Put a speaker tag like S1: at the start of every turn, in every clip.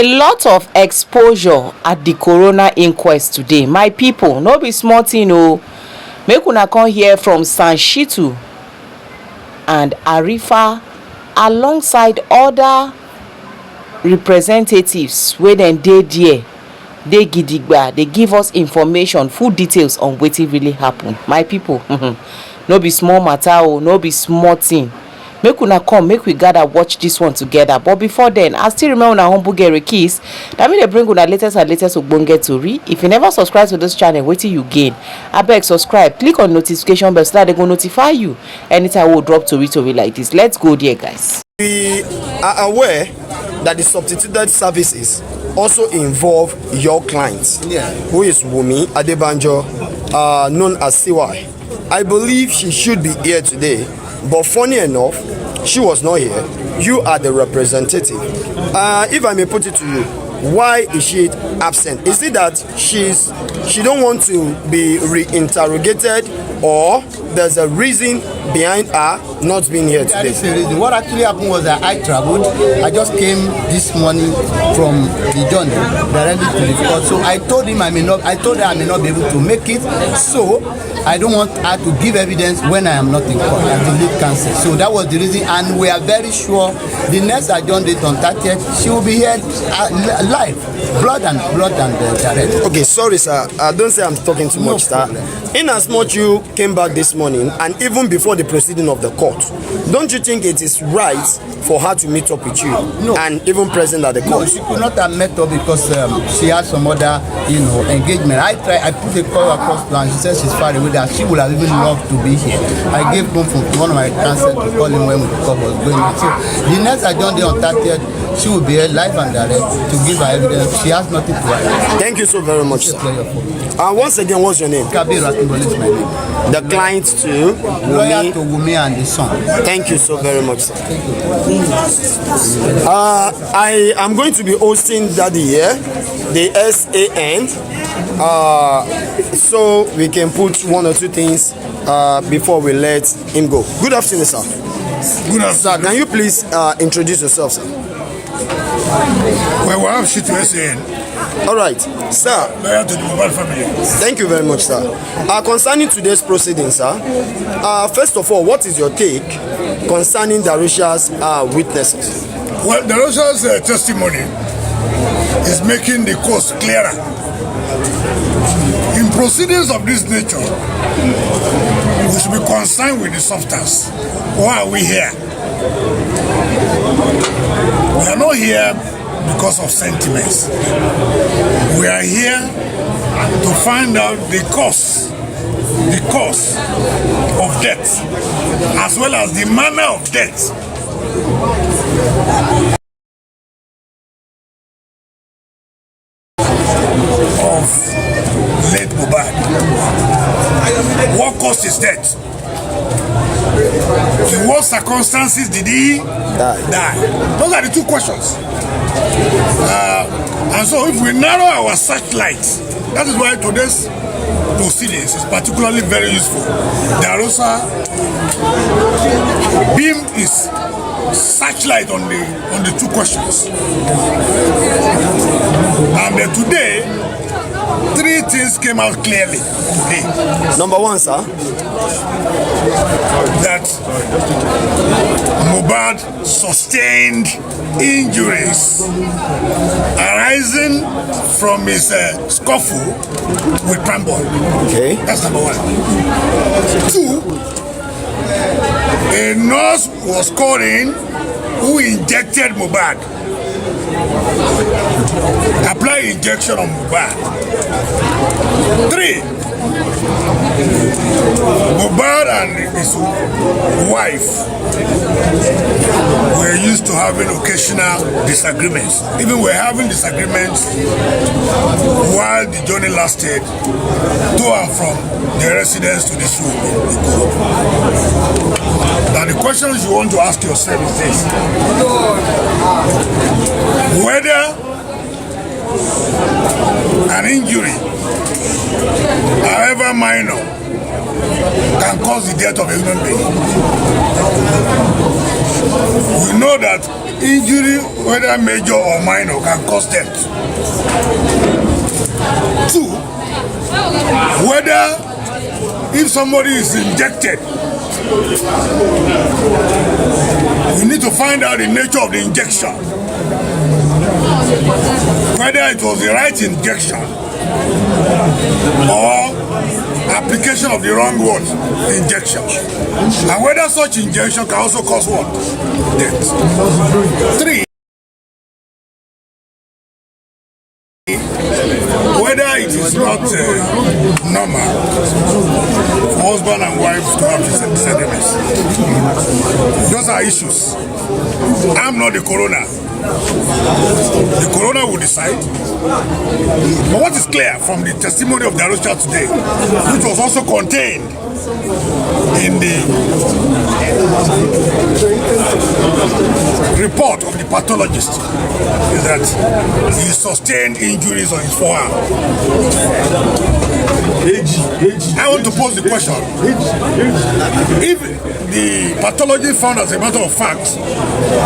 S1: A lot of exposure at the corona inquest today. My people, no be small thing o. Make una come hear from Shøckìñg and Arifa alongside other representatives wey dem dey there, dey gidigba, dey give us information, full details on wetin really happen. My people, no be small matter o, no be small thing. Make una come, make we gather watch this one together. But before then, I still remember una humble Rèlèàsed. That mean they bring una latest ogbonge tori. If you never subscribe to this channel, wetin you gain? Abeg subscribe, click on notification bell so that they go notify you anytime we drop tori like this. Let's go there, guys.
S2: We are aware that the substituted services also involve your client, who is Wunmi Adebanjo, known as CY. I believe she should be here today, but funny enough, she was not here. You are the representative. If I may put it to you, why is she absent? Is it that she don't want to be reinterrogated, or there's a reason behind her not being here today?
S3: There is a reason. What actually happened was that I traveled. I just came this morning from the journey directly to the court. So I told her I may not be able to make it. So I don't want her to give evidence when I am not in court and to lead counsel. So that was the reason, and we are very sure the next adjourned date on 30th, she will be here live, blood and direct.
S2: Okay, sorry sir, don't say I'm talking too much, sir. In as much you came back this morning and even before the proceeding of the court, don't you think it is right for her to meet up with you?
S3: No.
S2: And even present at the court?
S3: No, she could not have met up because she had some other, engagement. I put a call across plan. She said she's far away, that she would have even loved to be here. I gave room for one of my counsel to call him when the court was going on. So the next adjourned day on 30th, she will be here live and direct to give her evidence. She has nothing to hide.
S2: Thank you so very much, sir. Once again, what's your name?
S3: Kabir Rakimbole is my name.
S2: The client to
S3: Lawyer to Wunmi and the son.
S2: Thank you so very much, sir. I am going to be hosting Daddy here, the SAN, so we can put one or two things before we let him go. Good afternoon, sir.
S4: Good afternoon.
S2: Sir, can you please introduce yourself, sir?
S4: Well, we have shit to SAN.
S2: All right, sir.
S4: Lawyer to the Mohbad family.
S2: Thank you very much, sir. Concerning today's proceedings, sir, first of all, what is your take concerning Darusha's witnesses?
S4: Well, Darusha's testimony is making the cause clearer. In proceedings of this nature, we should be concerned with the substance. Why are we here? We are not here because of sentiments. We are here to find out the cause of death, as well as the manner of death. Of late Mohbad. What caused his death? In what circumstances did he die? Those are the two questions. And so if we narrow our searchlights, that is why today's proceedings is particularly very useful. Darusha beam is searchlight on the two questions. And today, three things came out clearly today.
S2: Number one, sir,
S4: that Mohbad sustained injuries arising from his scuffle with Cranboy.
S2: Okay.
S4: That's number one. Two, a nurse was called in who injected Mohbad. Apply injection on Mohbad. Three, Mohbad and his wife were used to having occasional disagreements. Even we're having disagreements while the journey lasted to and from the residence to the school. Now the questions you want to ask yourself is this: whether an injury, however minor, can cause the death of a human being. We know that injury, whether major or minor, can cause death. 2, whether if somebody is injected, we need to find out the nature of the injection, whether it was the right injection or application of the wrong word, injection, and whether such injection can also cause what? Death. 3, whether it is not normal for husband and wife to have disagreements. Those are issues. I'm not the coroner. The coroner will decide. But what is clear from the testimony of Darusha today, which was also contained in the report of the pathologist, is that he sustained injuries on his forearm. I want to pose the question. If the pathology found, as a matter of fact,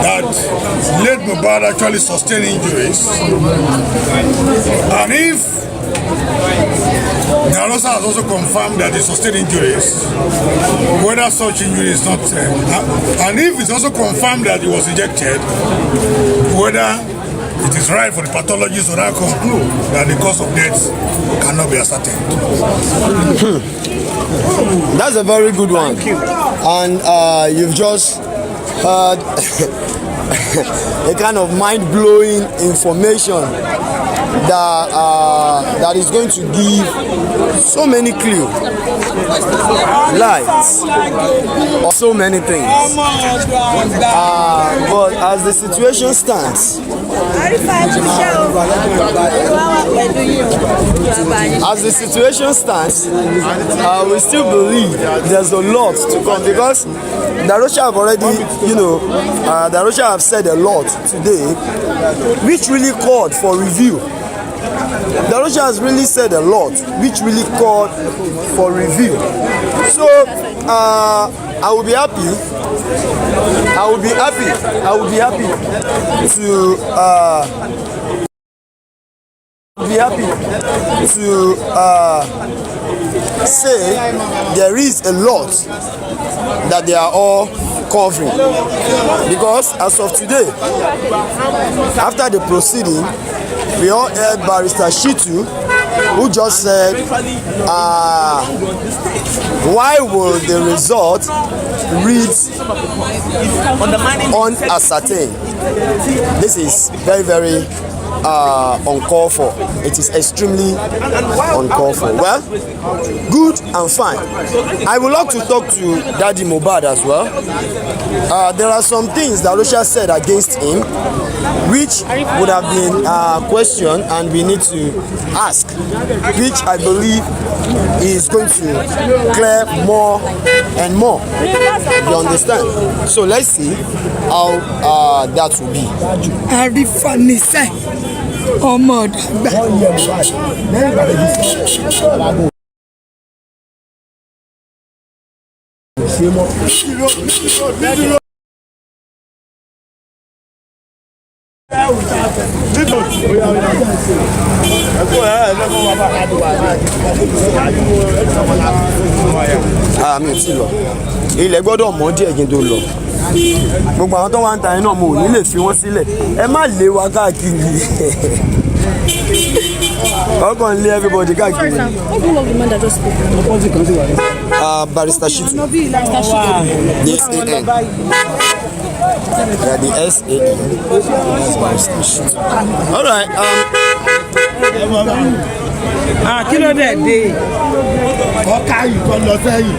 S4: that late Mohbad actually sustained injuries, and if Darusha has also confirmed that he sustained injuries, whether such injury is not, and if it's also confirmed that he was ejected, whether it is right for the pathologist to now conclude that the cause of death cannot be ascertained.
S2: That's a very good one. And you've just heard a kind of mind-blowing information that is going to give so many clues, lights, or so many things. But as the situation stands, we still believe there's a lot to come, because Darusha have already, Darusha have said a lot today, which really called for review. Darusha has really said a lot, which really called for review. So I will be happy to say there is a lot that they are all covering, because as of today, after the proceeding, we all heard Barrister Shittu, who just said, why will the result read unascertained? This is very, very uncalled for. It is extremely uncalled for. Well, good and fine. I would love to talk to Daddy Mohbad as well. There are some things that Darusha said against him, which would have been questioned, and we need to ask, which I believe is going to clear more and more. You understand? So let's see how that will be. Mi ò tí lọ, ilẹ̀ gbọ́dọ̀ mọ́ díẹ̀ kí n tó lọ. Gbogbo àwọn tó wá ń ta iná mo ò ní lè fi wọ́n sílẹ̀. Ẹ má lé wa káàkiri. Ọkàn lé everybody káàkiri.
S5: What do you love the man that just spoke?
S2: Barrister Shittu. The SAN. The SAN. Barrister Shittu. All right.
S6: Kí ló dé dé? Ọkà yìí kọ́ lọ sẹ́yìn.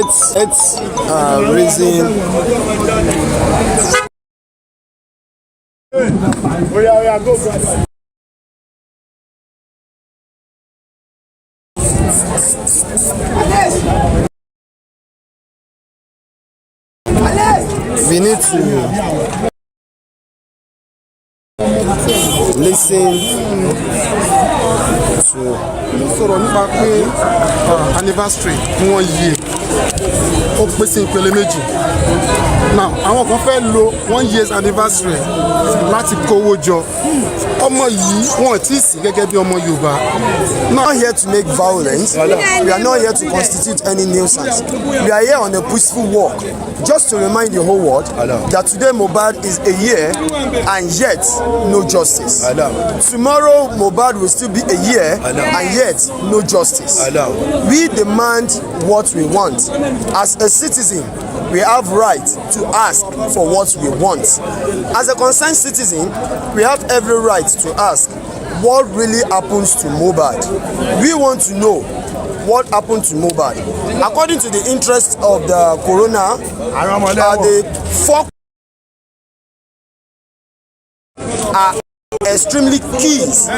S2: Let's reason. we need to listen to.
S7: Sọ̀rọ̀ nípa pé anniversary fún wọn yìí ó pín sí ìpele méjì. Now àwọn kan fẹ́ lo 1 year's anniversary láti kówó jọ. Ọmọ yìí wọn tí sí gẹ́gẹ́ bí ọmọ Yorùbá.
S2: We are not here to make violence. We are not here to constitute any nuisance. We are here on a peaceful walk, just to remind the whole world that today Mohbad is a year and yet no justice. Tomorrow Mohbad will still be a year and yet no justice. We demand what we want. As a citizen, we have right to ask for what we want. As a concerned citizen, we have every right to ask what really happens to Mohbad. We want to know what happened to Mohbad. According to the interest of the coroner, the 4 are extremely keys,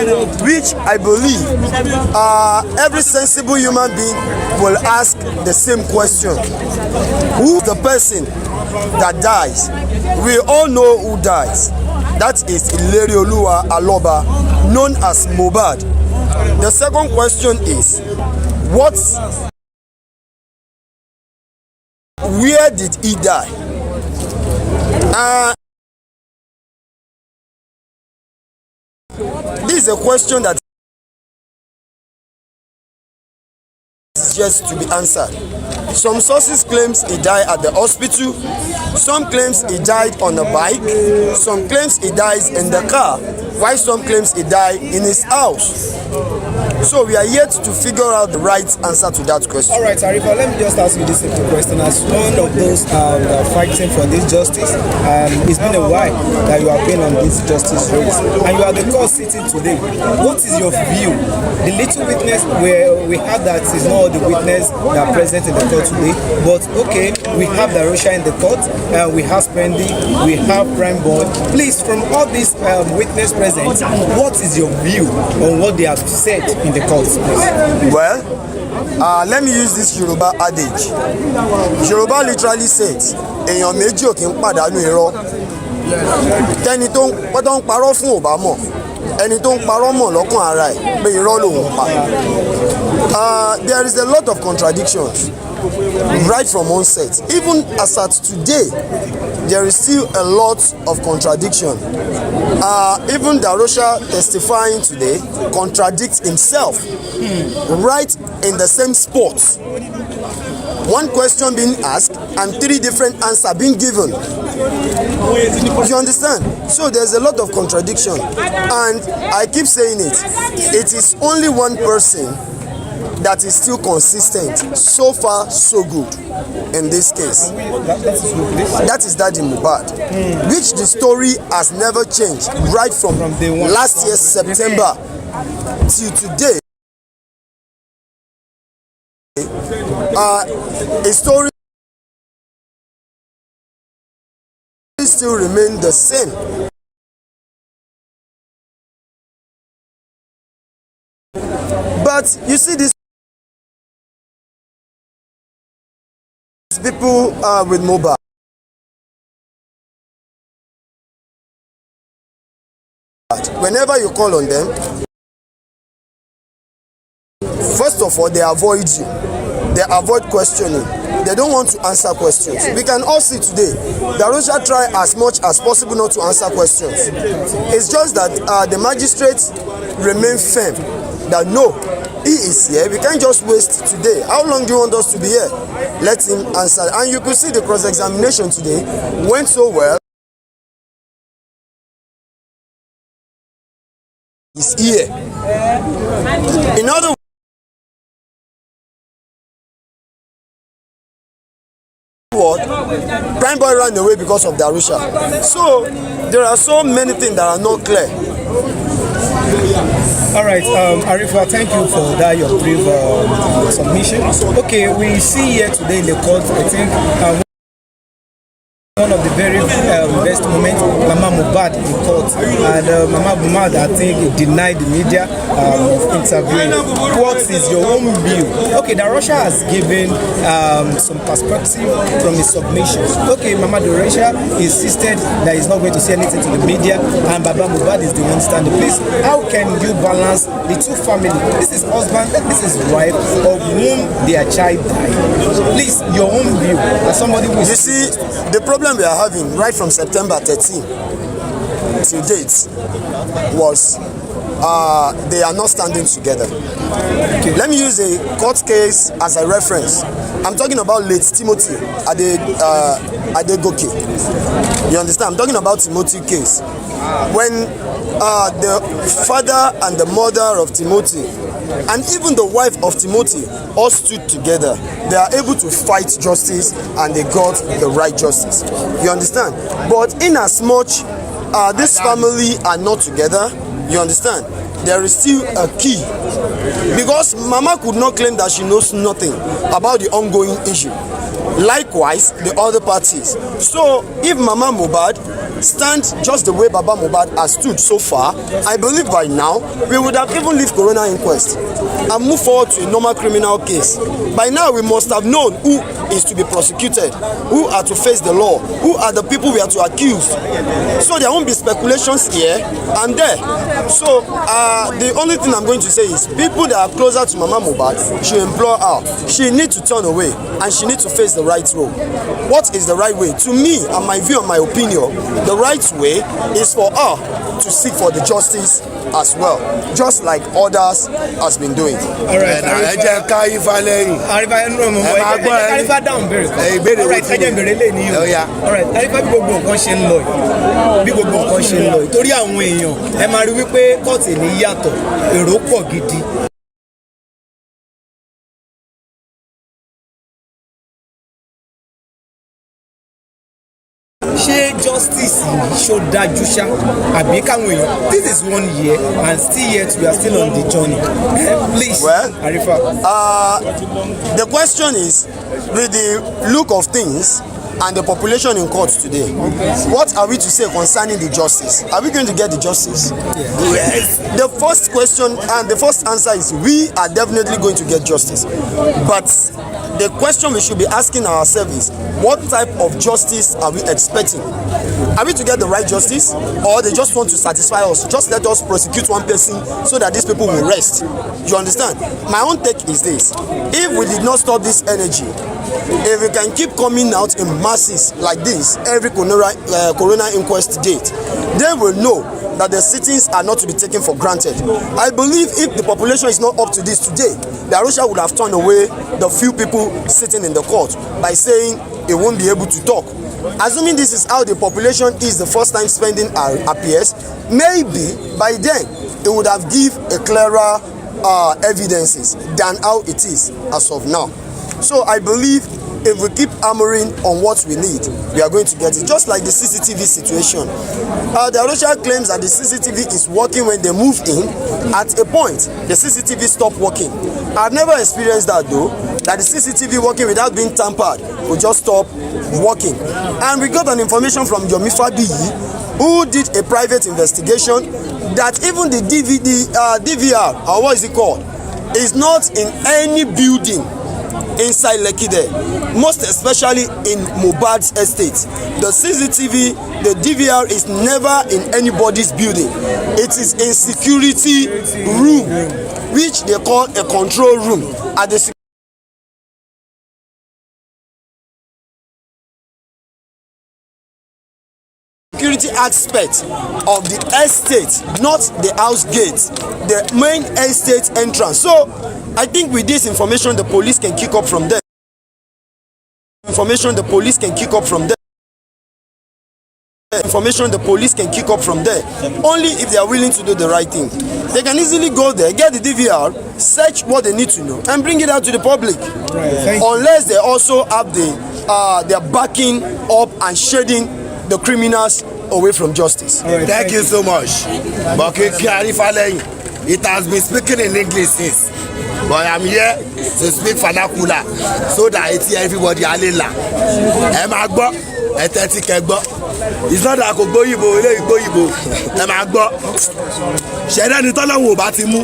S2: which I believe every sensible human being will ask the same question. Who is the person that dies? We all know who dies. That is Ilerioluwa Aloba, known as Mohbad. The second question is, where did he die? This is a question that is just to be answered. Some sources claims he died at the hospital. Some claims he died on a bike. Some claims he dies in the car. While some claims he died in his house. So we are yet to figure out the right answer to that question.
S8: All right, Arifa, let me just ask you this simple question. As one of those fighting for this justice, it's been a while that you have been on this justice race, and you are the court sitting today. What is your view? The little witness we have that is not the witness that are present in the court today, but okay, we have Darosha in the court, we have Spendy, we have Prime Boy. Please, from all these witnesses present, what is your view on what they have said in the court?
S2: Well, let me use this Yoruba adage. Yoruba literally says, èèyàn méjì ò kí ń pàdánù irọ́. Tẹ́ni tó ń parọ́ fún ò bá mọ̀, ẹni tó ń parọ́ mọ̀ lọ́kàn ara ẹ̀ pé irọ́ lòun pa. There is a lot of contradictions right from onset. Even as at today, there is still a lot of contradiction. Even Darosha testifying today contradicts himself right in the same spot. One question being asked and 3 different answers being given. You understand? So there's a lot of contradiction, and I keep saying it. It is only one person that is still consistent. So far, so good in this case. That is Daddy Mohbad, which the story has never changed right from last year September till today. A story still remain the same. But you see, these people with Mohbad, whenever you call on them, first of all, they avoid you. They avoid questioning. They don't want to answer questions. We can all see today, Darosha try as much as possible not to answer questions. It's just that the magistrates remain firm that no, he is here. We can't just waste today. How long do you want us to be here? Let him answer. And you could see the cross-examination today went so well. He's here. In other words, Prime Boy ran away because of Darosha. So there are so many things that are not clear.
S8: All right, Arifa, thank you for that, your brief submission. Okay, we see here today in the court, I think One of the very best moments, Mama Mohbad in court, and Mama Mohbad, I think, denied the media interviewing. What is your own view? Okay, that Russia has given some perspective from his submissions. Okay, Mama Russia insisted that he's not going to say anything to the media, and Baba Mohbad is the one standing. Please, how can you balance the two families? This is husband, this is wife, of whom their child died. Please, your own view as somebody who is...
S2: You see, the problem we are having right from September 13 to date was they are not standing together. Okay. Let me use a court case as a reference. I'm talking about late Timothy Adegoke. You understand? I'm talking about Timothy case. When the father and the mother of Timothy and even the wife of Timothy all stood together, they are able to fight justice and they got the right justice. You understand? But in as much this family are not together, you understand, there is still a key, because Mama could not claim that she knows nothing about the ongoing issue. Likewise, the other parties. So if Mama Mohbad stands just the way Baba Mohbad has stood so far, I believe by now we would have even left Corona inquest and move forward to a normal criminal case. By now we must have known who is to be prosecuted, who are to face the law, who are the people we are to accuse. So there won't be speculations here and there. So the only thing I'm going to say is people that are closer to Mama Mohbad should implore her. She needs to turn away and she needs to face the right road. What is the right way? To me, and my view and my opinion, the right way is for her to seek for the justice as well, just like others has been doing.
S8: All right. Torí àwọn èèyàn ẹ máa rí wípé kóòtù ní yàtọ̀, èrò pọ̀ gidi. Ṣé justice show dájú ṣá àbí káwọn èèyàn? This is 1 year and still yet we are still on the journey. Please,
S2: well,
S8: Arifa.
S2: The question is, with the look of things and the population in court today, what are we to say concerning the justice? Are we going to get the justice? Yes. The first question and the first answer is we are definitely going to get justice. But the question we should be asking ourselves is, what type of justice are we expecting? Are we to get the right justice, or they just want to satisfy us? Just let us prosecute one person so that these people will rest. You understand? My own take is this: if we did not stop this energy, if we can keep coming out in masses like this every corona inquest date, they will know that the sittings are not to be taken for granted. I believe if the population is not up to this today, the Arusha would have turned away the few people sitting in the court by saying it won't be able to talk. Assuming this is how the population is the first time spending appears, maybe by then it would have give a clearer evidences than how it is as of now. So I believe if we keep hammering on what we need, we are going to get it. Just like the CCTV situation. The Arusha claims that the CCTV is working when they move in. At a point, the CCTV stopped working. I've never experienced that though, that the CCTV working without being tampered will just stop working. And we got an information from Yomi Fabiyi, who did a private investigation, that even the DVR, or what is it called, is not in any building inside Lekki there, most especially in Mohbad's estate. The CCTV, the DVR is never in anybody's building. It is in security room, which they call a control room. At the security aspect of the estate, not the house gate, the main estate entrance. So I think with this information the police can kick up from there. Information the police can kick up from there. Information the police can kick up from there. Only if they are willing to do the right thing. They can easily go there, get the DVR, search what they need to know, and bring it out to the public. Right. Unless they also have their backing up and shading the criminals away from justice.
S9: Right, thank you so much. It has been speaking in English since. but I'm here to speak vernacular so that everybody alẹ́ là ẹ máa gbọ́ ẹ tẹ́tí kẹ́ gbọ́ it's not that kò gbóyìnbó eléyìí gbóyìnbó ẹ máa gbọ́ ṣẹ̀dá ni tọ́lọ́hún ò bá ti mú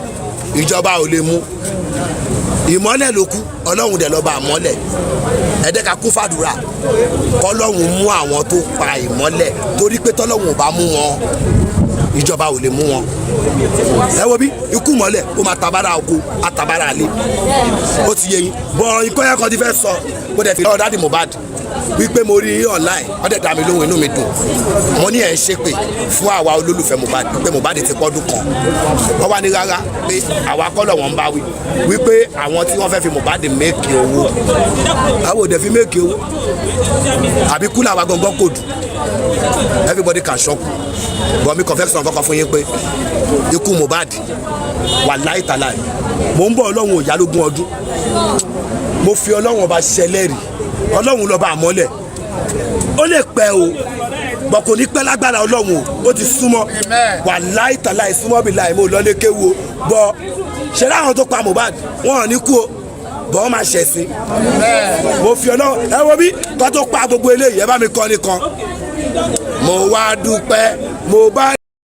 S9: ìjọba ò lè mú ìmọ́lẹ̀ ló kú ọlọ́run dẹ̀ lọ́ba àmọ́lẹ̀ ẹ̀dẹ́ ká kún fàdúrà kọ́lọ́hún mú àwọn tó pa ìmọ́lẹ̀ torí pé tọ́lọ́hún ò bá mú wọn ìjọba ò lè mú wọn ẹ wo bí ikú mọ́lẹ̀ ó máa tabara oko àtàbára àlè ó ti yé yín bọ́ ikọ́ yẹn kan ti fẹ́ sọ bó dẹ̀ fi lọ́ọ́ dáàdì Mohbad wípé mo rí online wọ́n dẹ̀ dá mi lóhùn inú mi dùn mo ní ẹ̀ ń ṣépè fún àwa olólùfẹ́ Mohbad pé Mohbad ti pọ́dún kan wọ́n wá ní rárá pé àwa kọ́lọ̀ wọn ń bá wí wípé àwọn tí wọ́n fẹ́ fi Mohbad méèkì owó àwọn ò dẹ̀ fi méèkì owó àbí kú làwa gangan kò dù everybody can shock but mi confection kankan fún yín pé ikú Mohbad wà láìtàláì mo ń bọ̀ ọlọ́run ò yálógún ọdún mo fi ọlọ́run ọba ṣẹlẹ́rìí ọlọ́run lọ́ba àmọ́lẹ̀ ó lè pẹ́ o bọ̀ kò ní pẹ́ lágbára ọlọ́run o ó ti súnmọ́ wà láìtàláì súnmọ́ bí láì mo lọ́lé kéwu o bọ̀ ṣe láwọn tó pa Mohbad wọn ò ní kú o bọ̀ wọ́n máa ṣẹ̀sìn mo fi ọlọ́run ẹ wo bí kó tó pa gbogbo eléyìí ẹ bá mi kọ́ nìkan mo wá dúpẹ́ mo bá.